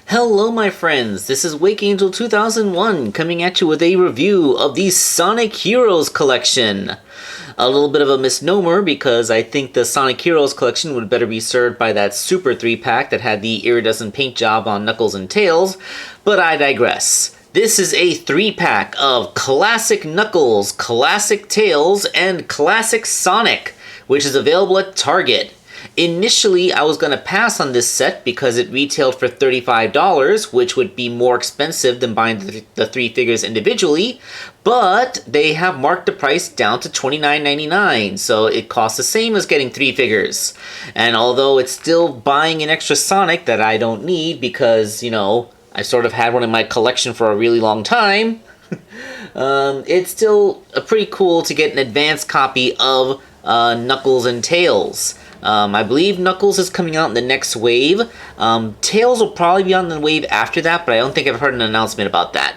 Hello my friends, this is Wake Angel 2001 coming at you with a review of the Sonic Heroes collection. A little bit of a misnomer because I think the Sonic Heroes collection would better be served by that Super 3-pack that had the iridescent paint job on Knuckles and Tails, but I digress. This is a 3-pack of Classic Knuckles, Classic Tails, and Classic Sonic, which is available at Target. Initially, I was going to pass on this set because it retailed for $35, which would be more expensive than buying the three figures individually, but they have marked the price down to $29.99, so it costs the same as getting three figures. And although it's still buying an extra Sonic that I don't need because, you know, I sort of had one in my collection for a really long time, it's still pretty cool to get an advanced copy of Knuckles and Tails. I believe Knuckles is coming out in the next wave. Tails will probably be on the wave after that, but I don't think I've heard an announcement about that.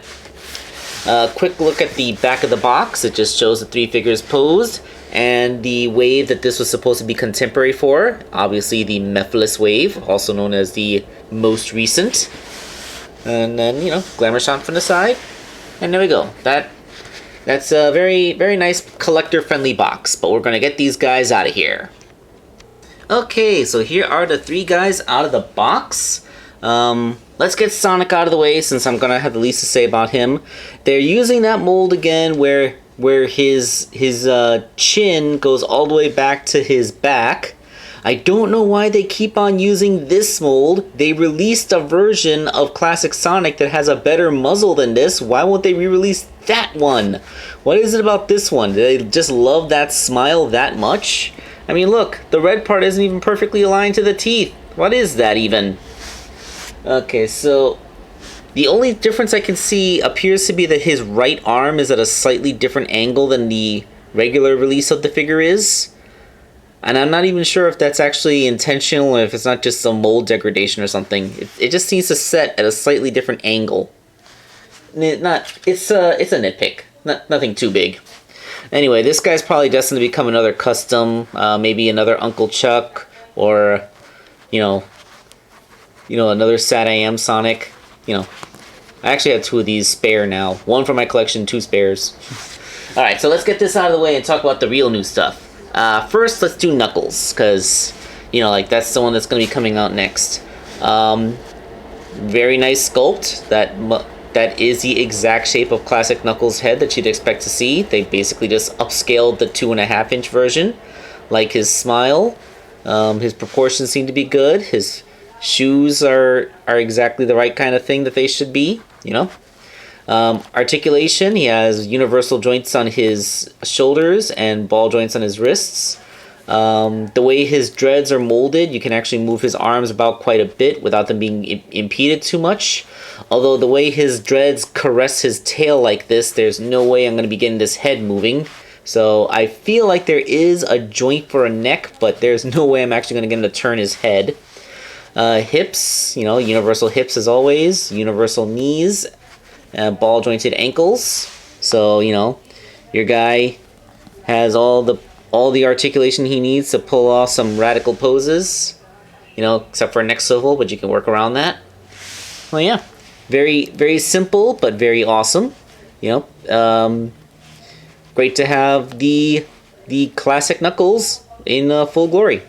Quick look at the back of the box. It just shows the three figures posed and the wave that this was supposed to be contemporary for. Obviously the Mephiles wave, also known as the most recent. And then, you know, glamour shot from the side. And there we go. That's a very, very nice collector-friendly box, but we're going to get these guys out of here. Okay, so here are the three guys out of the box. Let's get Sonic out of the way since I'm gonna have the least to say about him. They're using that mold again where his chin goes all the way back to his back. I don't know why they keep on using this mold. They released a version of Classic Sonic that has a better muzzle than this. Why won't they re-release that one? What is it about this one? Do they just love that smile that much? I mean, look, the red part isn't even perfectly aligned to the teeth. What is that even? Okay, so the only difference I can see appears to be that his right arm is at a slightly different angle than the regular release of the figure is. And I'm not even sure if that's actually intentional or if it's not just some mold degradation or something. It just seems to set at a slightly different angle. It's a nitpick. Nothing too big. Anyway, this guy's probably destined to become another custom, maybe another Uncle Chuck, or, you know, another Sad I Am Sonic. You know, I actually have two of these spare now. One for my collection, two spares. Alright, so let's get this out of the way and talk about the real new stuff. First, let's do Knuckles, because, you know, like, that's the one that's going to be coming out next. Very nice sculpt. That is the exact shape of Classic Knuckles' head that you'd expect to see. They basically just upscaled the 2.5-inch version. Like his smile, his proportions seem to be good. His shoes are exactly the right kind of thing that they should be, you know. Articulation, he has universal joints on his shoulders and ball joints on his wrists. The way his dreads are molded, you can actually move his arms about quite a bit without them being impeded too much. Although the way his dreads caress his tail like this, there's no way I'm going to be getting this head moving. So I feel like there is a joint for a neck, but there's no way I'm actually going to get him to turn his head. Hips, you know, universal hips as always. Universal knees, ball jointed ankles. So, you know, your guy has all the articulation he needs to pull off some radical poses, you know, except for a neck swivel, but you can work around that. Well, yeah, very, very simple, but very awesome, you know. Great to have the Classic Knuckles in full glory.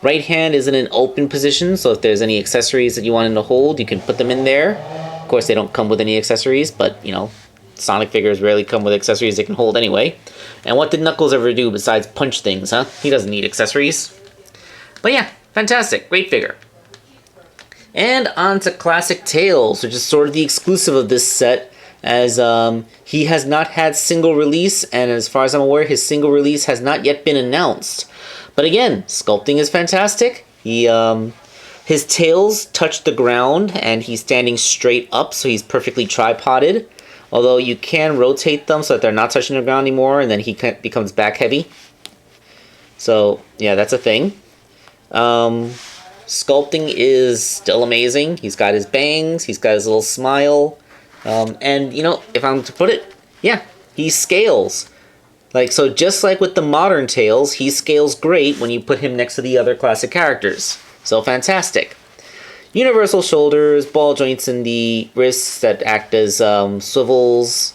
Right hand is in an open position, so if there's any accessories that you want him to hold, you can put them in there. Of course, they don't come with any accessories, but, you know, Sonic figures rarely come with accessories they can hold anyway. And what did Knuckles ever do besides punch things, huh? He doesn't need accessories. But yeah, fantastic. Great figure. And on to Classic Tails, which is sort of the exclusive of this set, as he has not had single release, and as far as I'm aware, his single release has not yet been announced. But again, sculpting is fantastic. His tails touch the ground, and he's standing straight up, so he's perfectly tripoded. Although you can rotate them so that they're not touching the ground anymore, and then he becomes back heavy. So, yeah, that's a thing. Sculpting is still amazing. He's got his bangs, he's got his little smile. And, you know, if I'm to put it, yeah, he scales. Like, so just like with the modern Tails, he scales great when you put him next to the other classic characters. So fantastic. universal shoulders, ball joints in the wrists that act as swivels.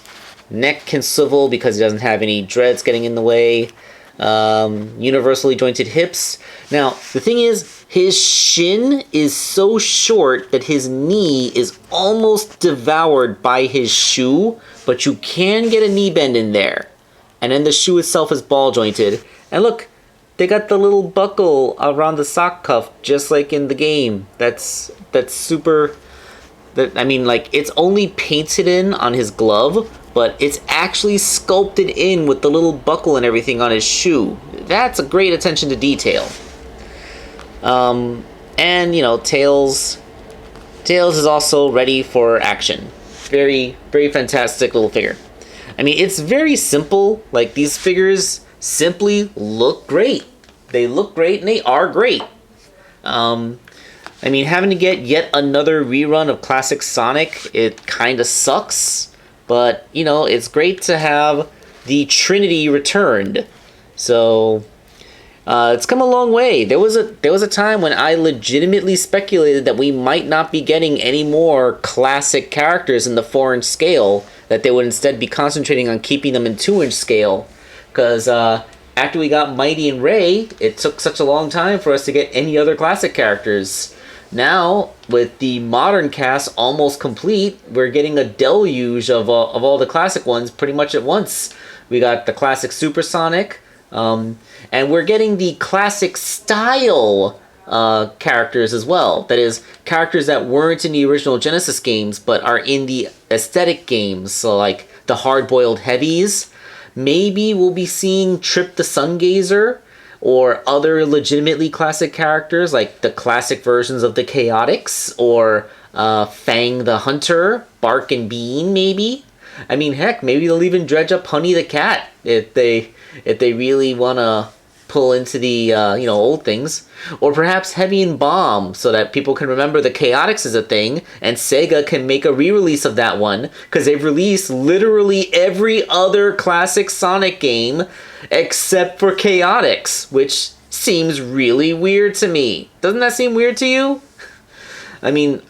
Neck can swivel because he doesn't have any dreads getting in the way. Universally jointed hips. Now, the thing is, his shin is so short that his knee is almost devoured by his shoe, but you can get a knee bend in there. And then the shoe itself is ball jointed. And look, they got the little buckle around the sock cuff, just like in the game. That's super... I mean, like, it's only painted in on his glove, but it's actually sculpted in with the little buckle and everything on his shoe. That's a great attention to detail. And, you know, Tails is also ready for action. Very, very fantastic little figure. I mean, it's very simple. Like, these figures simply look great. They look great, and they are great. I mean, having to get yet another rerun of Classic Sonic, it kind of sucks. But, you know, it's great to have the Trinity returned. So, it's come a long way. There was a time when I legitimately speculated that we might not be getting any more classic characters in the 4-inch scale, that they would instead be concentrating on keeping them in 2-inch scale. Because after we got Mighty and Ray, it took such a long time for us to get any other classic characters. Now, with the modern cast almost complete, we're getting a deluge of all the classic ones pretty much at once. We got the classic Supersonic, and we're getting the classic style characters as well. That is, characters that weren't in the original Genesis games, but are in the aesthetic games. So, like, the hard-boiled heavies. Maybe we'll be seeing Trip the Sungazer, or other legitimately classic characters, like the classic versions of the Chaotix, or Fang the Hunter, Bark and Bean, maybe? I mean, heck, maybe they'll even dredge up Honey the Cat if they really want to pull into the, old things. Or perhaps Heavy and Bomb, so that people can remember the Chaotix is a thing, and Sega can make a re-release of that one, because they've released literally every other classic Sonic game except for Chaotix, which seems really weird to me. Doesn't that seem weird to you? I mean,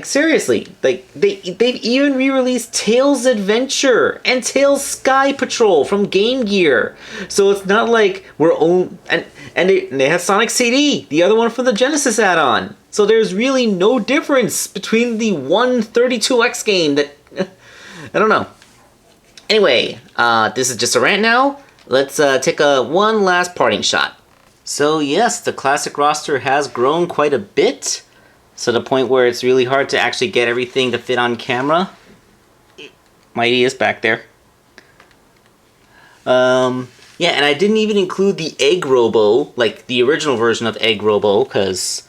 seriously, they've even re-released Tails Adventure and Tails Sky Patrol from Game Gear. So it's not like and they have Sonic CD, the other one from the Genesis add-on. So there's really no difference between the 132X game that I don't know. Anyway, this is just a rant now. Let's take one last parting shot. So yes, the classic roster has grown quite a bit. So the point where it's really hard to actually get everything to fit on camera. Mighty is back there. Yeah, and I didn't even include the Egg Robo, like the original version of Egg Robo, because,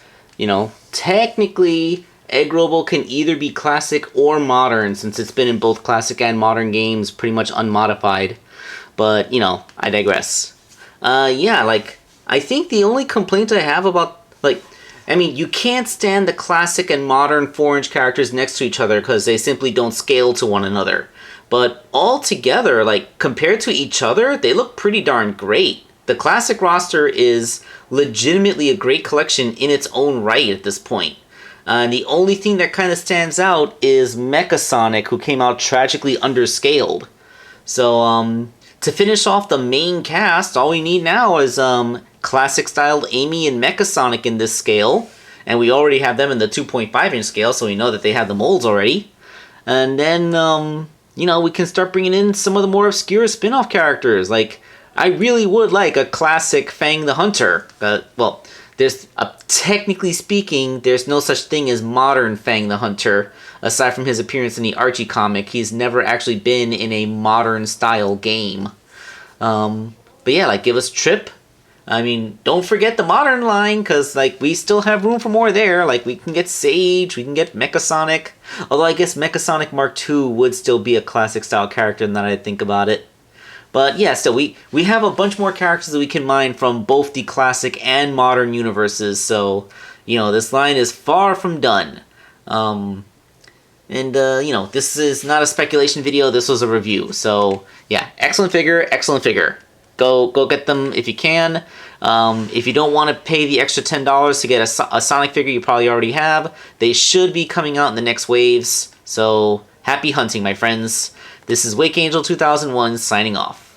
technically Egg Robo can either be classic or modern, since it's been in both classic and modern games pretty much unmodified. But, I digress. I think the only complaint I have about, you can't stand the classic and modern 4-inch characters next to each other because they simply don't scale to one another. But altogether, compared to each other, they look pretty darn great. The classic roster is legitimately a great collection in its own right at this point. And the only thing that kind of stands out is Mecha Sonic, who came out tragically underscaled. So, to finish off the main cast, all we need now is classic-styled Amy and Mecha Sonic in this scale. And we already have them in the 2.5-inch scale, so we know that they have the molds already. And then, we can start bringing in some of the more obscure spin-off characters. I really would like a classic Fang the Hunter. Technically speaking, there's no such thing as modern Fang the Hunter. Aside from his appearance in the Archie comic, he's never actually been in a modern-style game. But yeah, give us Trip. Don't forget the modern line, because, we still have room for more there. We can get Sage, we can get Mecha Sonic. Although I guess Mecha Sonic Mark II would still be a classic-style character now that I think about it. But yeah, still, we have a bunch more characters that we can mine from both the classic and modern universes. So, this line is far from done. This is not a speculation video, this was a review. So, yeah, excellent figure, excellent figure. Go get them if you can. If you don't want to pay the extra $10 to get a Sonic figure you probably already have, they should be coming out in the next waves. So happy hunting, my friends. This is Wake Angel 2001 signing off.